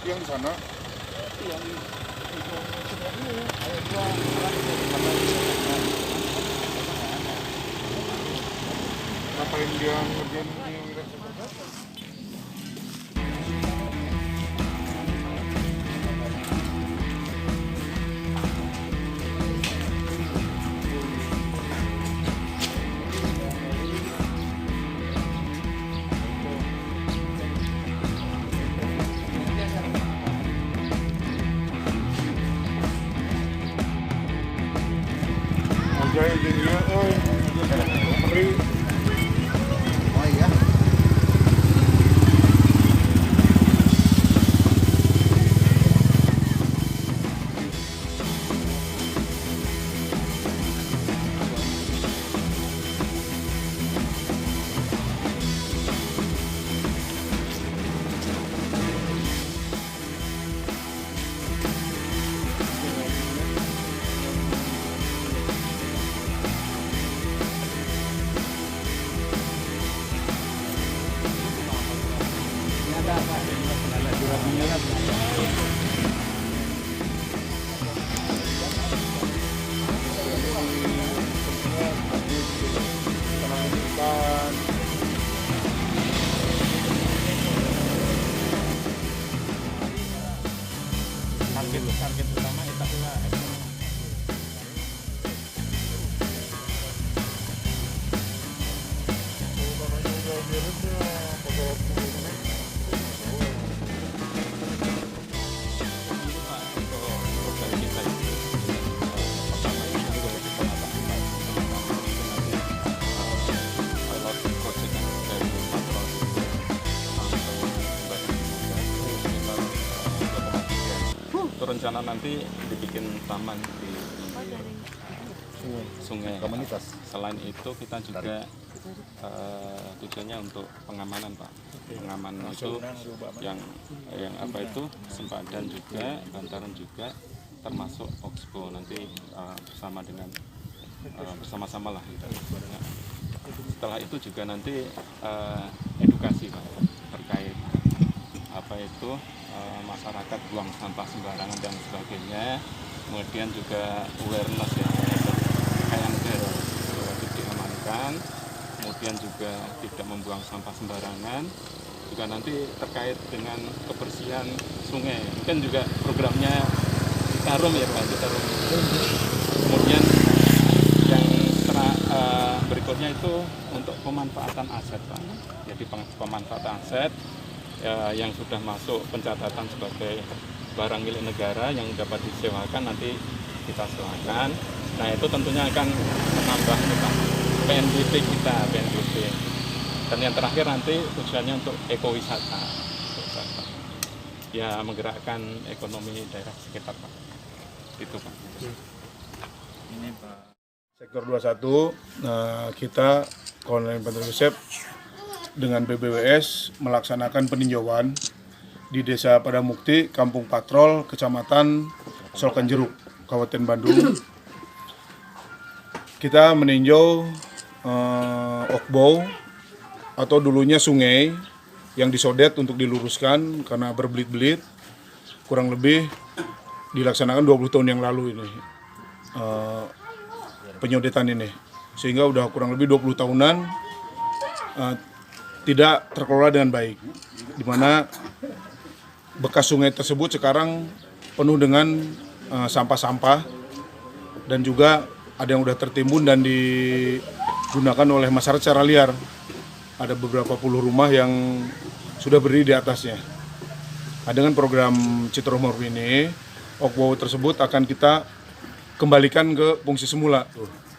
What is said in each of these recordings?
yang di sana. Yang di Ngapain dia ngerjain ini wilayah sekolah? Jaya jadinya, Meri. Oh iya. target utama itu adalah rencana nanti dibikin taman di sungai Komunitas. Selain itu kita juga tujuannya untuk pengamanan, Pak. Pengamanan itu yang apa itu sempadan juga, bantaran juga, termasuk Oxbow nanti bersama-sama lah gitu. Nah, setelah itu juga nanti edukasi, Pak, terkait apa itu masyarakat buang sampah sembarangan dan sebagainya, kemudian juga awareness ya KMD wajib diamankan, kemudian juga tidak membuang sampah sembarangan, juga nanti terkait dengan kebersihan sungai, mungkin juga programnya Citarum ya Pak, Citarum. Kemudian yang berikutnya itu untuk pemanfaatan aset, Pak. Jadi pemanfaatan aset yang sudah masuk pencatatan sebagai barang milik negara yang dapat disewakan nanti kita sewakan. Nah itu tentunya akan menambah PNBP kita, PNBP. Dan yang terakhir nanti tujuannya untuk ekowisata, ya menggerakkan ekonomi daerah sekitar, Pak. Itu Pak. Ini Pak. Sektor 21 kita Kolonel Infanteri Yosep dengan BBWS melaksanakan peninjauan di Desa Padamukti, Kampung Patrol, Kecamatan Solkanjeruk, Kabupaten Bandung. Kita meninjau Oxbow atau dulunya sungai yang disodet untuk diluruskan karena berbelit-belit, kurang lebih dilaksanakan 20 tahun yang lalu ini penyodetan ini, sehingga udah kurang lebih 20 tahunan tidak terkelola dengan baik, di mana bekas sungai tersebut sekarang penuh dengan sampah-sampah dan juga ada yang udah tertimbun dan digunakan oleh masyarakat secara liar. Ada beberapa puluh rumah yang sudah berdiri di atasnya. Nah, dengan program Citarum ini, Oxbow tersebut akan kita kembalikan ke fungsi semula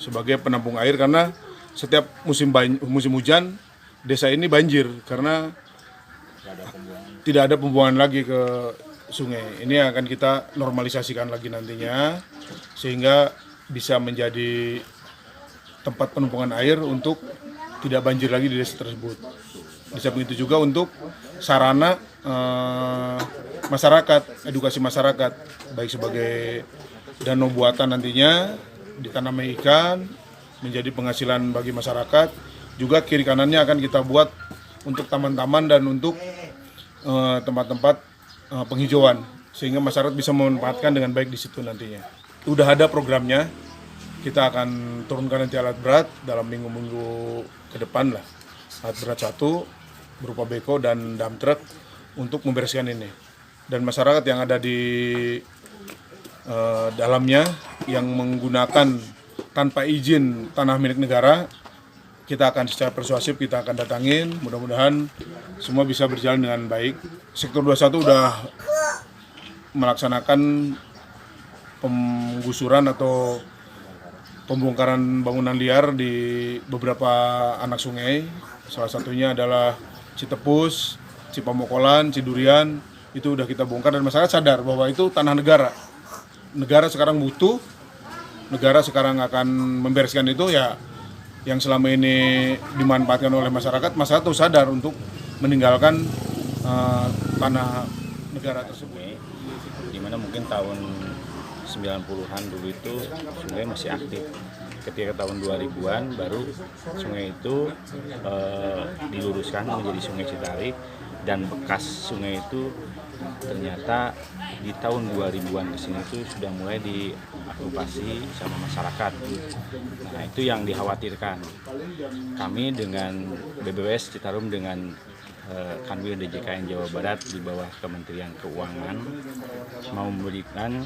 sebagai penampung air, karena setiap musim hujan desa ini banjir karena tidak ada pembuangan lagi ke sungai. Ini akan kita normalisasikan lagi nantinya sehingga bisa menjadi tempat penumpukan air untuk tidak banjir lagi di desa tersebut. Di samping itu juga untuk sarana masyarakat, edukasi masyarakat, baik sebagai danau buatan nantinya ditanami ikan menjadi penghasilan bagi masyarakat. Juga kiri kanannya akan kita buat untuk taman-taman dan untuk tempat-tempat penghijauan sehingga masyarakat bisa memanfaatkan dengan baik di situ nantinya. Udah ada programnya, kita akan turunkan nanti alat berat dalam minggu-minggu ke depan lah. Alat berat 1 berupa beko dan dump truck untuk membereskan ini. Dan masyarakat yang ada di dalamnya yang menggunakan tanpa izin tanah milik negara, kita akan secara persuasif kita akan datangin, mudah-mudahan semua bisa berjalan dengan baik. Sektor 21 udah melaksanakan penggusuran atau pembongkaran bangunan liar di beberapa anak sungai. Salah satunya adalah Citepus, Cipamokolan, Cidurian, itu udah kita bongkar dan masyarakat sadar bahwa itu tanah negara. Negara sekarang butuh, negara sekarang akan membereskan itu ya, yang selama ini dimanfaatkan oleh masyarakat tuh sadar untuk meninggalkan tanah negara tersebut. Di mana mungkin tahun 90-an dulu itu sungai masih aktif. Ketika tahun 2000-an baru sungai itu diluruskan menjadi Sungai Citarik, dan bekas sungai itu ternyata di tahun 2000-an ke sini itu sudah mulai diokupasi sama masyarakat. Nah, itu yang dikhawatirkan. Kami dengan BBWS Citarum dengan Kanwil DJKN Jawa Barat di bawah Kementerian Keuangan mau memberikan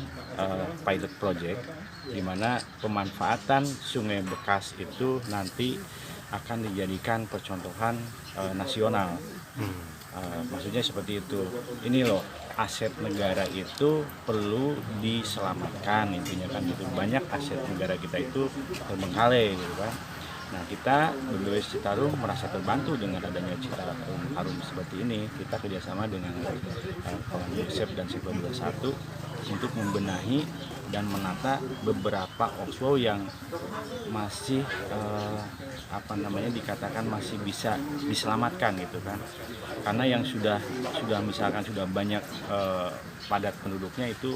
pilot project di mana pemanfaatan sungai bekas itu nanti akan dijadikan percontohan nasional. Maksudnya seperti itu. Ini loh, aset negara itu perlu diselamatkan, intinya kan gitu. Banyak aset negara kita itu terbengkalai gitu kan. Nah, kita BBWS Citarum merasa terbantu dengan adanya Citarum Harum seperti ini. Kita kerjasama dengan kawan UNICEF dan Sektor 21 untuk membenahi dan menata beberapa oxbow yang masih dikatakan masih bisa diselamatkan gitu kan. Karena yang sudah misalkan sudah banyak padat penduduknya itu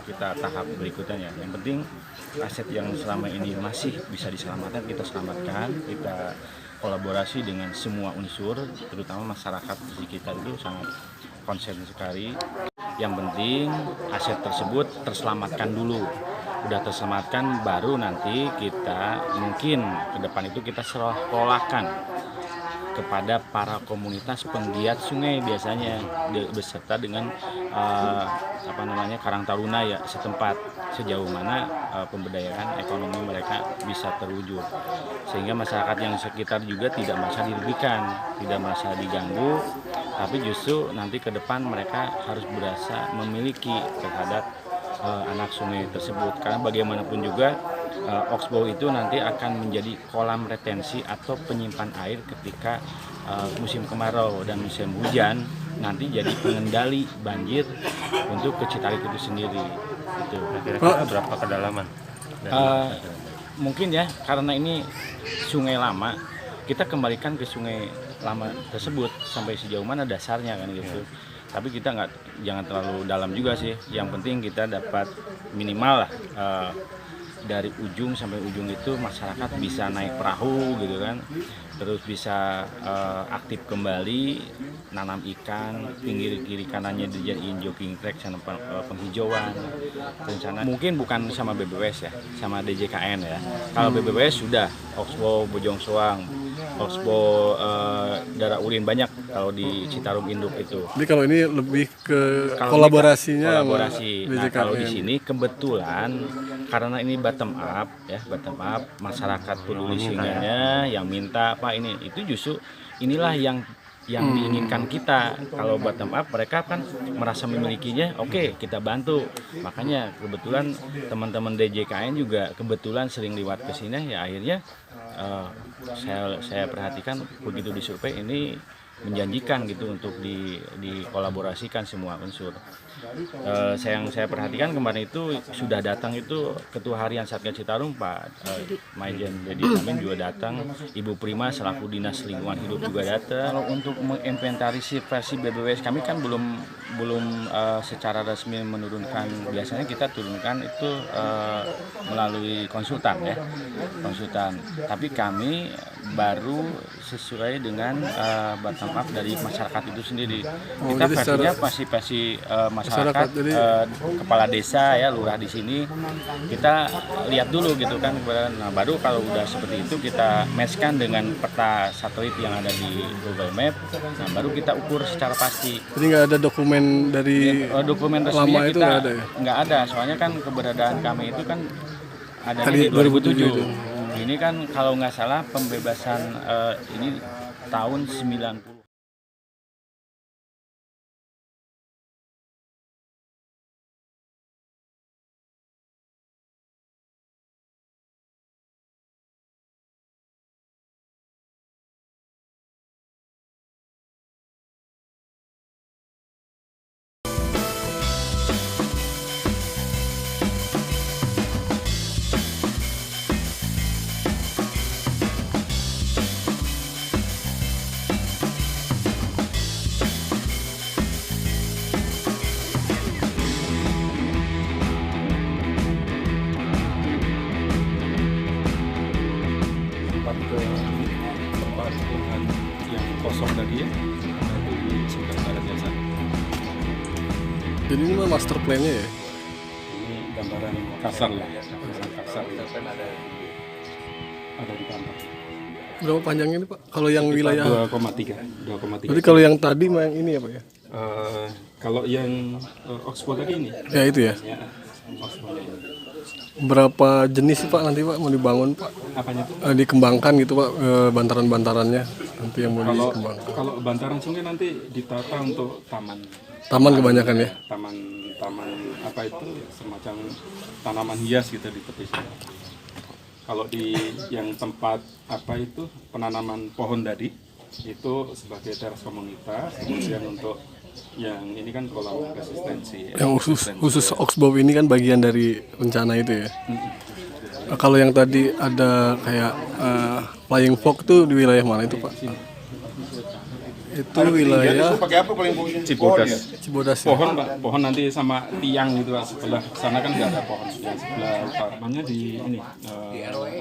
kita tahap berikutnya. Yang penting aset yang selama ini masih bisa diselamatkan, kita selamatkan. Kita kolaborasi dengan semua unsur, terutama masyarakat di sekitar itu sangat konsen sekali. Yang penting aset tersebut terselamatkan dulu. Udah terselamatkan baru nanti kita mungkin ke depan itu kita sekolahkan kepada para komunitas penggiat sungai biasanya beserta dengan Karang Taruna ya setempat, sejauh mana pemberdayaan ekonomi mereka bisa terwujud, sehingga masyarakat yang sekitar juga tidak merasa dirugikan, tidak merasa diganggu, tapi justru nanti ke depan mereka harus berasa memiliki terhadap anak sungai tersebut. Karena bagaimanapun juga oxbow itu nanti akan menjadi kolam retensi atau penyimpan air ketika musim kemarau dan musim hujan, nanti jadi pengendali banjir untuk ke Citarik itu sendiri. Itu. Kira-kira berapa kedalaman? Mungkin ya, karena ini sungai lama, kita kembalikan ke sungai lama tersebut sampai sejauh mana dasarnya kan gitu. Tapi kita jangan terlalu dalam juga sih. Yang penting kita dapat minimal lah dari ujung sampai ujung itu masyarakat bisa naik perahu gitu kan, terus bisa aktif kembali nanam ikan, pinggir kiri kanannya dijadiin jogging track sama penghijauan. Rencana mungkin bukan sama BBWS ya, sama DJKN ya. Kalau BBWS sudah oxbow Bojong Soang, oxbow Darah Ulin banyak kalau di Citarum Induk itu. Jadi kalau ini lebih ke kolaborasinya. Kolaborasi. Nah, kalau di sini kebetulan karena ini bottom up ya, bottom up, masyarakat peduli sungainya yang minta Pak ini, itu justru inilah yang diinginkan kita. Kalau bottom up mereka kan merasa memilikinya, oke, kita bantu. Makanya kebetulan teman-teman DJKN juga kebetulan sering lewat ke sini ya, akhirnya saya perhatikan begitu disurvei ini menjanjikan gitu untuk dikolaborasikan semua unsur. Yang saya perhatikan kemarin itu sudah datang itu Ketua Harian Satgas Citarum Pak Maijen Dedi Amin juga datang, Ibu Prima selaku Dinas Lingkungan Hidup juga datang. Kalau untuk menginventarisir versi BBWS kami kan belum secara resmi menurunkan, biasanya kita turunkan itu melalui konsultan ya, konsultan. Tapi kami baru sesuai dengan bottom permintaan maaf dari masyarakat itu sendiri. Oh, Kita jadi versinya secara- partisipasi masyarakat, masyarakat, jadi- kepala desa ya, lurah di sini. Kita lihat dulu gitu kan. Nah, baru kalau udah seperti itu kita matchkan dengan peta satelit yang ada di Google Map. Nah, baru kita ukur secara pasti. Jadi nggak ada dokumen dari Dokumen lama resminya itu kita nggak ada ya? nggak ada, soalnya kan keberadaan kami itu kan ada Tadi di 2007. 2007 itu. Ini kan kalau nggak salah pembebasan ini tahun 90. Tempat ke tempat lahan yang kosong tadi ya, itu di sebelah barat ya sana. Jadi ini mah master plan-nya ya. Ini gambaran kasar lah, gambaran kasar ada di kantor. Berapa panjangnya ini Pak? Kalau yang wilayah 2,3. Berarti kalau yang tadi mah yang ini ya Pak ya? Kalau yang Oxbow tadi ini, Ya itu ya. ya Oxbow ini. Berapa jenis sih Pak nanti Pak mau dibangun Pak? Apanya tuh? Dikembangkan gitu Pak, bantaran-bantarannya nanti yang mau Kalau dikembangkan. kalau bantaran sungai nanti ditata untuk taman. Taman kebanyakan ya? Taman apa itu semacam tanaman hias gitu di tepi sana. Kalau di yang tempat apa itu penanaman pohon tadi itu sebagai teras komunitas, kemudian untuk yang ini kan kolam resistensi. Yang khusus Oxbow ini kan bagian dari rencana itu ya. Kalau yang tadi ada kayak flying fox tuh di wilayah mana itu Pak? Itu wilayah Pakai apa paling bagus? Cibodas. Cibodas ya. Pohon Pak, pohon nanti sama tiang gitu Pak. Sebelah sana kan nggak ada pohon. Yang sebelah utamanya di ini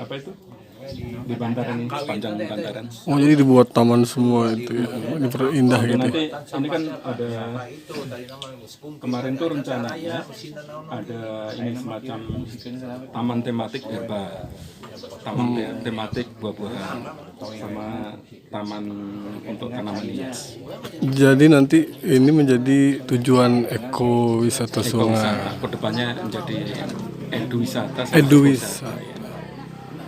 apa itu? Di bantaran ini, sepanjang bantaran. Oh jadi dibuat taman semua itu ya. Diperindah Jadi gitu. nanti ini kan ada kemarin tuh rencananya ada ini semacam taman tematik herba, taman tematik buah-buahan, sama taman untuk tanaman hias. Jadi nanti ini menjadi tujuan ekowisata sungai. Ekowisata kedepannya menjadi eduwisata. sama Eduwisata. ekowisata, ya.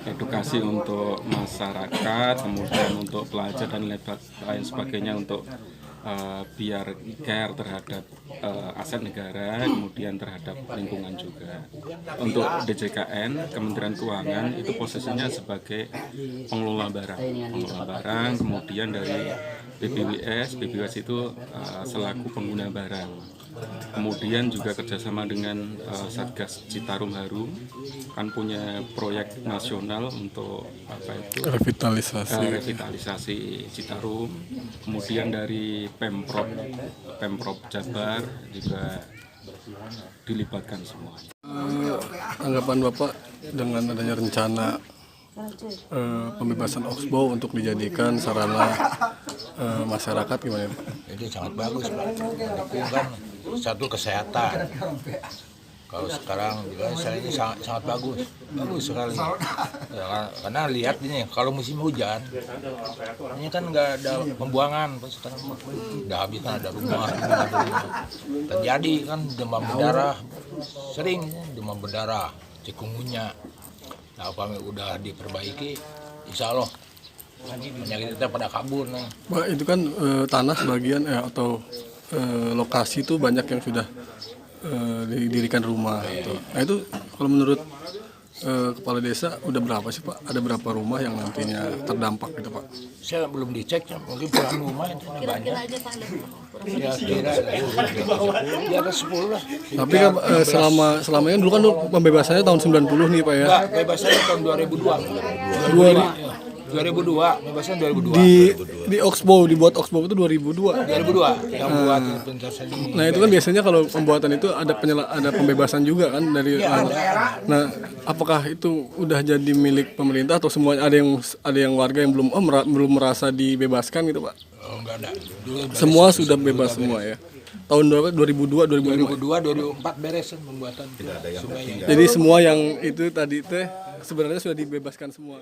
Edukasi untuk masyarakat, kemudian untuk pelajar dan lain sebagainya untuk biar care terhadap aset negara, kemudian terhadap lingkungan juga. Untuk DJKN, Kementerian Keuangan itu posisinya sebagai pengelola barang, kemudian dari BPWS itu selaku pengguna barang. Kemudian juga kerjasama dengan Satgas Citarum Harum kan punya proyek nasional untuk apa itu revitalisasi Citarum. Kemudian dari Pemprov Jabar juga dilibatkan semua. Tanggapan Bapak dengan adanya rencana pembebasan Oxbow untuk dijadikan sarana masyarakat gimana Pak? Jadi sangat bagus Pak. Mendukung kan satu kesehatan. Kalau sekarang juga saya ini sangat bagus sekali. Ya, karena lihat ini kalau musim hujan ini kan nggak ada pembuangan, pas sekarang udah habis kan ada rumah. Terjadi kan demam berdarah, sering demam berdarah, cikungunya. Nah, kami udah diperbaiki, insya Allah penyakit kita pada kabur nih. Pak itu kan tanah sebagian atau lokasi itu banyak yang sudah didirikan rumah. Gitu. Nah itu kalau menurut kepala desa udah berapa sih Pak? Ada berapa rumah yang nantinya terdampak gitu Pak? Saya belum dicek, mungkin puluhan rumah itu banyak. Ya kira ya ada 10 lah. Tapi kan selamanya dulu kan pembebasannya tahun 90 nih Pak ya? Enggak, bebasnya tahun 2002. 2002, bebasnya 2002. Di Oxbow, dibuat Oxbow itu 2002. 2002 yang buat penjelasan ini. Nah itu kan biasanya kalau pembuatan itu ada pembebasan juga kan dari. Nah apakah itu udah jadi milik pemerintah atau semuanya ada yang warga yang belum merasa dibebaskan gitu Pak? Oh, enggak ada. Dulu beres. Semua sudah bebas semua ya. Tahun berapa? 2002, 2005. 2002, 2004 beres pembuatan sungainya. Jadi semua yang itu tadi teh sebenarnya sudah dibebaskan semua.